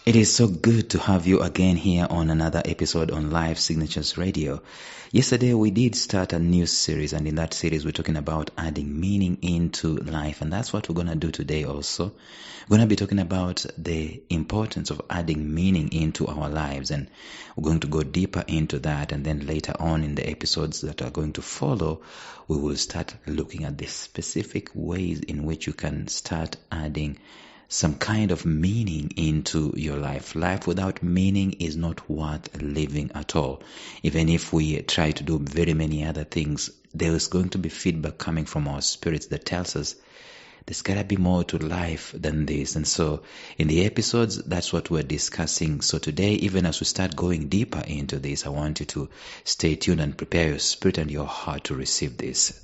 It is so good to have you again here on another episode on Live Signatures Radio. Yesterday we did start a new series, and in that series we're talking about adding meaning into life, and that's what we're going to do today also. We're going to be talking about the importance of adding meaning into our lives, and we're going to go deeper into that, and then later on in the episodes that are going to follow, we will start looking at the specific ways in which you can start adding some kind of meaning into your life. Life without meaning is not worth living at all. Even if we try to do very many other things, there is going to be feedback coming from our spirits that tells us there's got to be more to life than this. And so in the episodes, that's what we're discussing. So today, even as we start going deeper into this, I want you to stay tuned and prepare your spirit and your heart to receive this.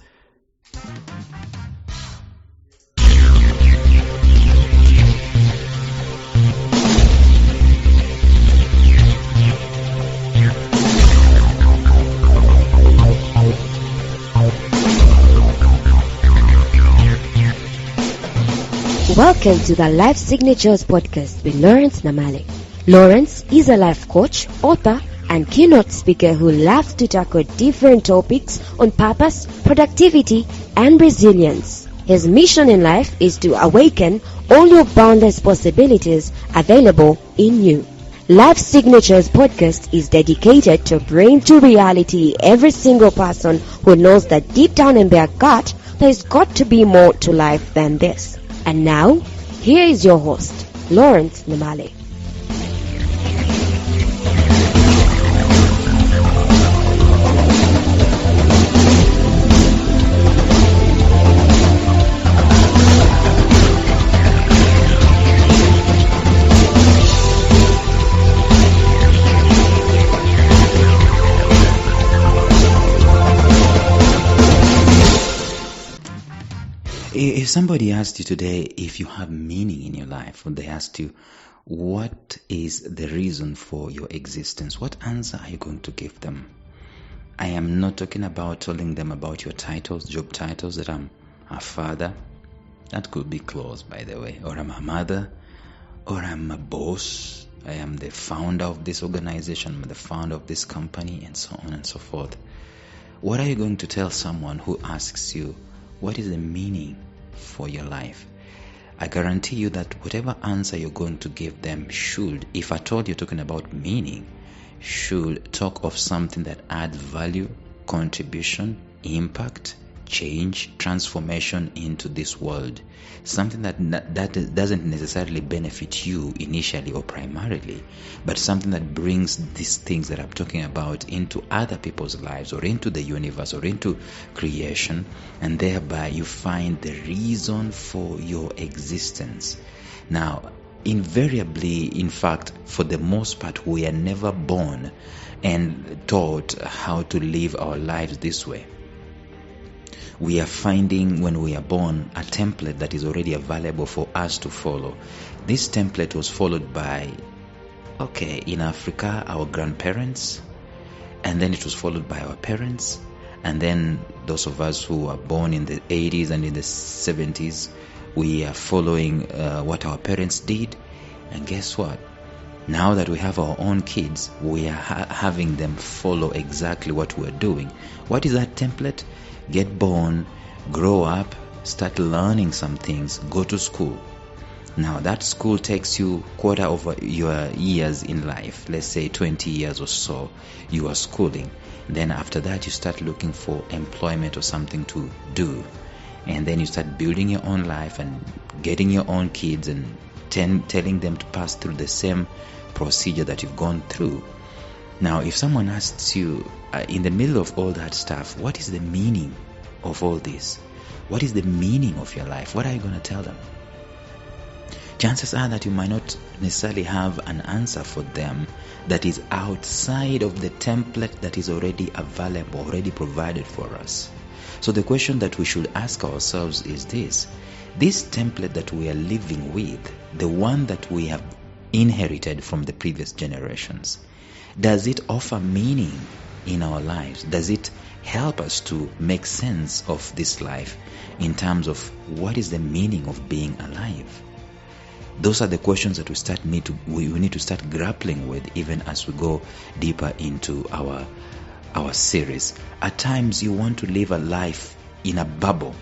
Welcome to the Life Signatures podcast with Lawrence Namale. Lawrence is a life coach, author, and keynote speaker who loves to tackle different topics on purpose, productivity, and resilience. His mission in life is to awaken all your boundless possibilities available in you. Life Signatures podcast is dedicated to bring to reality every single person who knows that deep down in their gut, there's got to be more to life than this. And now, here is your host, Lawrence Namale. If somebody asked you today if you have meaning in your life, or they asked you, what is the reason for your existence? What answer are you going to give them? I am not talking about telling them about your titles, job titles, that I'm a father. That could be close, by the way. Or I'm a mother. Or I'm a boss. I am the founder of this organization. I'm the founder of this company, and so on and so forth. What are you going to tell someone who asks you, what is the meaning for your life? I guarantee you that whatever answer you're going to give them should, if at all you're talking about meaning, should talk of something that adds value, contribution, impact, change, transformation into this world. Something that doesn't necessarily benefit you initially or primarily, but something that brings these things that I'm talking about into other people's lives, or into the universe, or into creation, and thereby you find the reason for your existence. Now, invariably, in fact, for the most part, we are never born and taught how to live our lives this way. We are finding, when we are born, a template that is already available for us to follow. This template was followed by, in Africa, our grandparents, and then it was followed by our parents, and then those of us who were born in the 80s and in the 70s, we are following what our parents did. And guess what? Now that we have our own kids, we are having them follow exactly what we're doing. What is that template? Get born, grow up, start learning some things, go to school. Now that school takes you quarter of your years in life, let's say 20 years or so, you are schooling. Then after that you start looking for employment or something to do. And then you start building your own life and getting your own kids and telling them to pass through the same procedure that you've gone through. Now, if someone asks you, in the middle of all that stuff, what is the meaning of all this? What is the meaning of your life? What are you going to tell them? Chances are that you might not necessarily have an answer for them that is outside of the template that is already available, already provided for us. So the question that we should ask ourselves is this template that we are living with, the one that we have inherited from the previous generations, does it offer meaning in our lives? Does it help us to make sense of this life in terms of what is the meaning of being alive? Those are the questions that we need to start grappling with, even as we go deeper into our series. At times you want to live a life in a bubble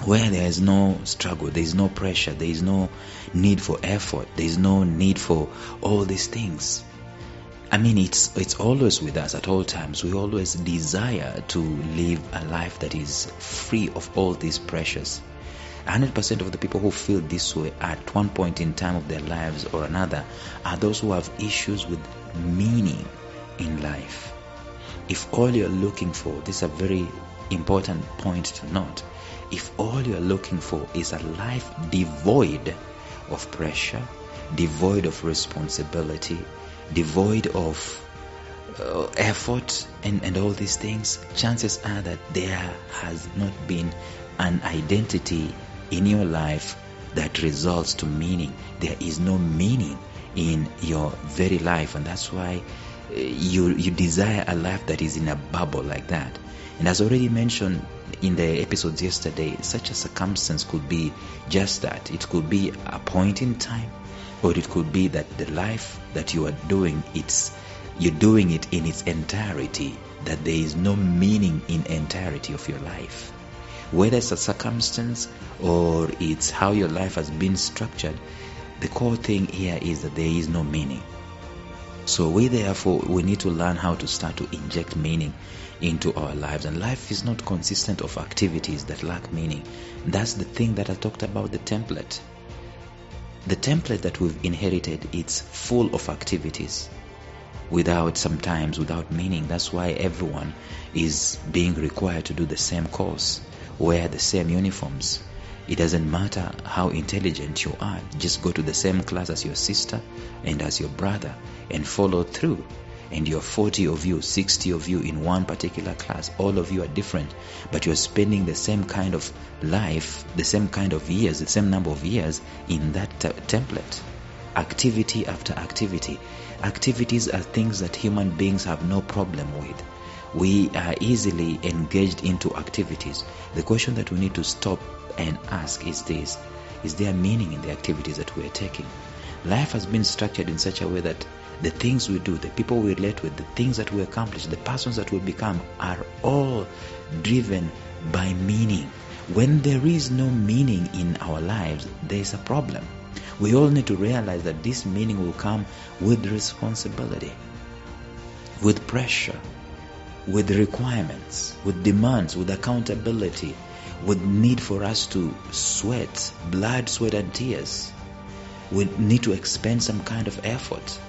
where there is no struggle, there is no pressure, there is no need for effort, there is no need for all these things. I mean, it's always with us at all times. We always desire to live a life that is free of all these pressures. 100% of the people who feel this way at one point in time of their lives or another are those who have issues with meaning in life. If all you're looking for, this is a very important point to note, if all you're looking for is a life devoid of pressure, devoid of responsibility, devoid of effort and all these things, chances are that there has not been an identity in your life that results to meaning. There is no meaning in your very life, and that's why you desire a life that is in a bubble like that. And as already mentioned in the episodes yesterday, such a circumstance could be just that. It could be a point in time, or it could be that the life that you are doing, you're doing it in its entirety, that there is no meaning in entirety of your life. Whether it's a circumstance or it's how your life has been structured, the core thing here is that there is no meaning. So we need to learn how to start to inject meaning into our lives. And life is not consistent of activities that lack meaning. That's the thing that I talked about, the template. The template that we've inherited, it's full of activities sometimes without meaning. That's why everyone is being required to do the same course, wear the same uniforms. It doesn't matter how intelligent you are, just go to the same class as your sister and as your brother and follow through. And you're 40 of you, 60 of you in one particular class. All of you are different, but you're spending the same kind of life, the same kind of years, the same number of years in that template. Activity after activity. Activities are things that human beings have no problem with. We are easily engaged into activities. The question that we need to stop and ask is this: is there meaning in the activities that we are taking? Life has been structured in such a way that the things we do, the people we relate with, the things that we accomplish, the persons that we become are all driven by meaning. When there is no meaning in our lives, there is a problem. We all need to realize that this meaning will come with responsibility, with pressure, with requirements, with demands, with accountability, with need for us to sweat, blood, sweat and tears. We need to expend some kind of effort.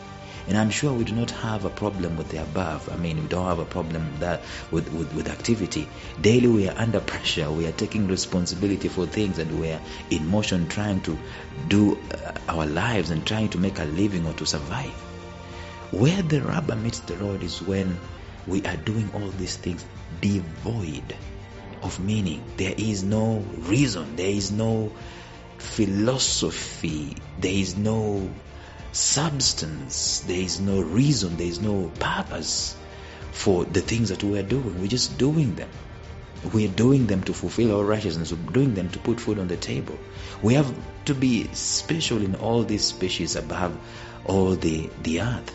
And I'm sure we do not have a problem with the above. I mean, we don't have a problem with activity. Daily we are under pressure. We are taking responsibility for things, and we are in motion trying to do our lives and trying to make a living or to survive. Where the rubber meets the road is when we are doing all these things devoid of meaning. There is no reason. There is no philosophy. There is no substance. There is no reason. There is no purpose for the things that we are doing. We're just doing them. We are doing them to fulfill our righteousness. We're doing them to put food on the table. We have to be special in all these species above all the earth.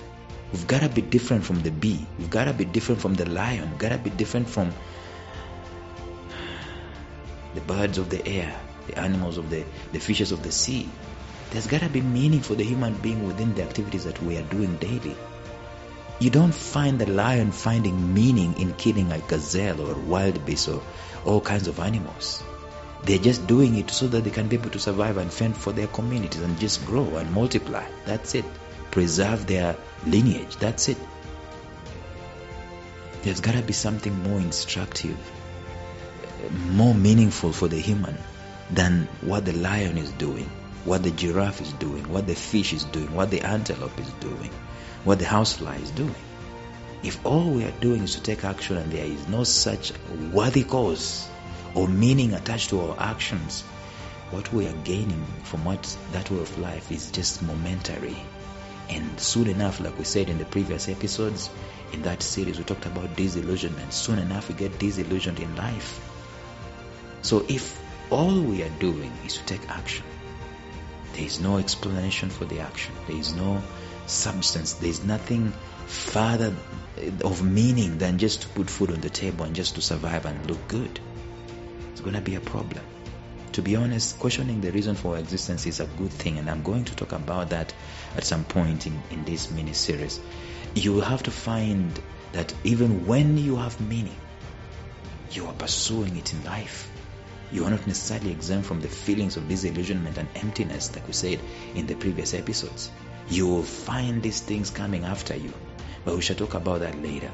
We've got to be different from the bee. We've got to be different from the lion. We've got to be different from the birds of the air, the animals of the fishes of the sea. There's got to be meaning for the human being within the activities that we are doing daily. You don't find the lion finding meaning in killing a gazelle or wild beast or all kinds of animals. They're just doing it so that they can be able to survive and fend for their communities and just grow and multiply. That's it. Preserve their lineage. That's it. There's got to be something more instructive, more meaningful for the human than what the lion is doing, what the giraffe is doing, what the fish is doing, what the antelope is doing, what the housefly is doing. If all we are doing is to take action and there is no such worthy cause or meaning attached to our actions, what we are gaining from that way of life is just momentary. And soon enough, like we said in the previous episodes, in that series we talked about disillusionment. Soon enough we get disillusioned in life. So if all we are doing is to take action, There is no explanation for the action. There is no substance. There is nothing further of meaning than just to put food on the table and just to survive and look good. It's going to be a problem. To be honest, questioning the reason for our existence is a good thing, and I'm going to talk about that at some point in this mini-series. You will have to find that even when you have meaning, you are pursuing it in life. You are not necessarily exempt from the feelings of disillusionment and emptiness, like we said in the previous episodes. You will find these things coming after you, but we shall talk about that later.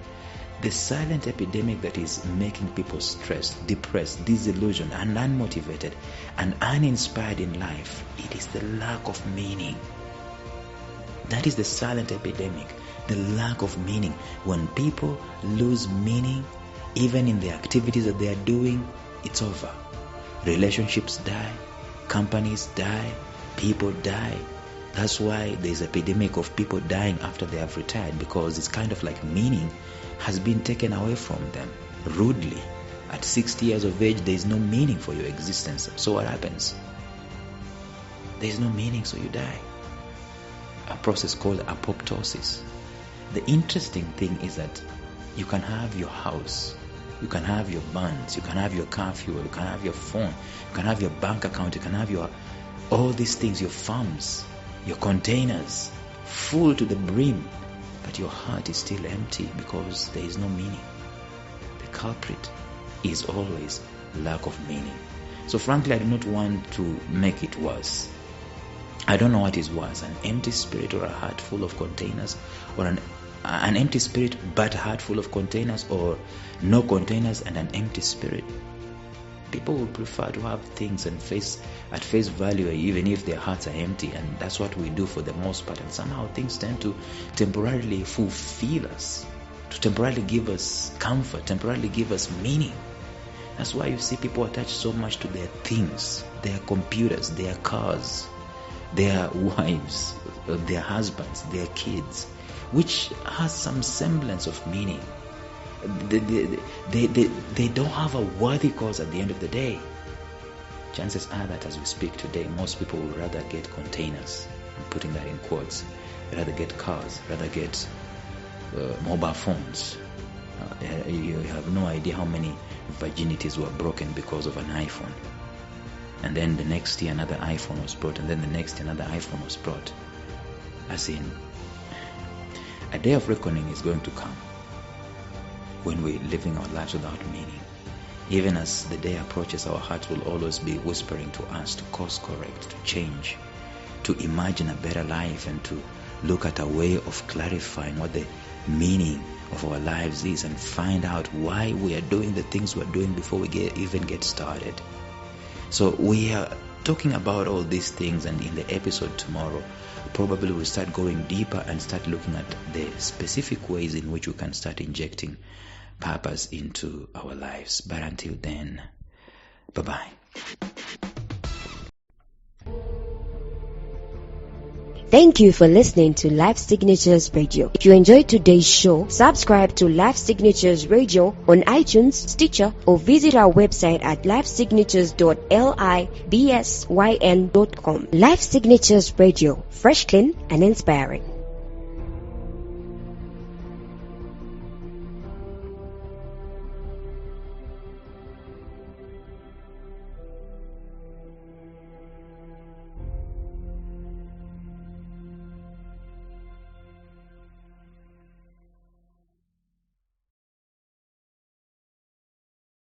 The silent epidemic that is making people stressed, depressed, disillusioned, and unmotivated, and uninspired in life, it is the lack of meaning. That is the silent epidemic, the lack of meaning. When people lose meaning, even in the activities that they are doing, it's over. Relationships die, companies die, people die. That's why there's an epidemic of people dying after they have retired, because it's kind of like meaning has been taken away from them rudely. At 60 years of age, there is no meaning for your existence. So what happens? There is no meaning, so you die. A process called apoptosis. The interesting thing is that you can have your house, you can have your bonds, you can have your car fuel, you can have your phone, you can have your bank account, you can have all these things, your farms, your containers, full to the brim, but your heart is still empty because there is no meaning. The culprit is always lack of meaning. So frankly, I do not want to make it worse. I don't know what is worse, an empty spirit or a heart full of containers, or an empty spirit but heart full of containers, or no containers and an empty spirit. People would prefer to have things and at face value, even if their hearts are empty, and that's what we do for the most part. And somehow things tend to temporarily fulfill us, to temporarily give us comfort, temporarily give us meaning. That's why you see people attach so much to their things, their computers, their cars, their wives, their husbands, their kids, which has some semblance of meaning. They don't have a worthy cause at the end of the day. Chances are that as we speak today, most people would rather get containers, I'm putting that in quotes, rather get cars, rather get mobile phones. You have no idea how many virginities were broken because of an iPhone. And then the next year another iPhone was brought, and then the next year another iPhone was brought. As in, a day of reckoning is going to come when we're living our lives without meaning. Even as the day approaches, our hearts will always be whispering to us to course correct, to change, to imagine a better life, and to look at a way of clarifying what the meaning of our lives is, and find out why we are doing the things we're doing before we even get started. So we are talking about all these things, and in the episode tomorrow, probably we'll start going deeper and start looking at the specific ways in which we can start injecting purpose into our lives. But until then, bye-bye. Thank you for listening to Life Signatures Radio. If you enjoyed today's show, subscribe to Life Signatures Radio on iTunes, Stitcher, or visit our website at lifesignatures.libsyn.com. Life Signatures Radio, fresh, clean, and inspiring.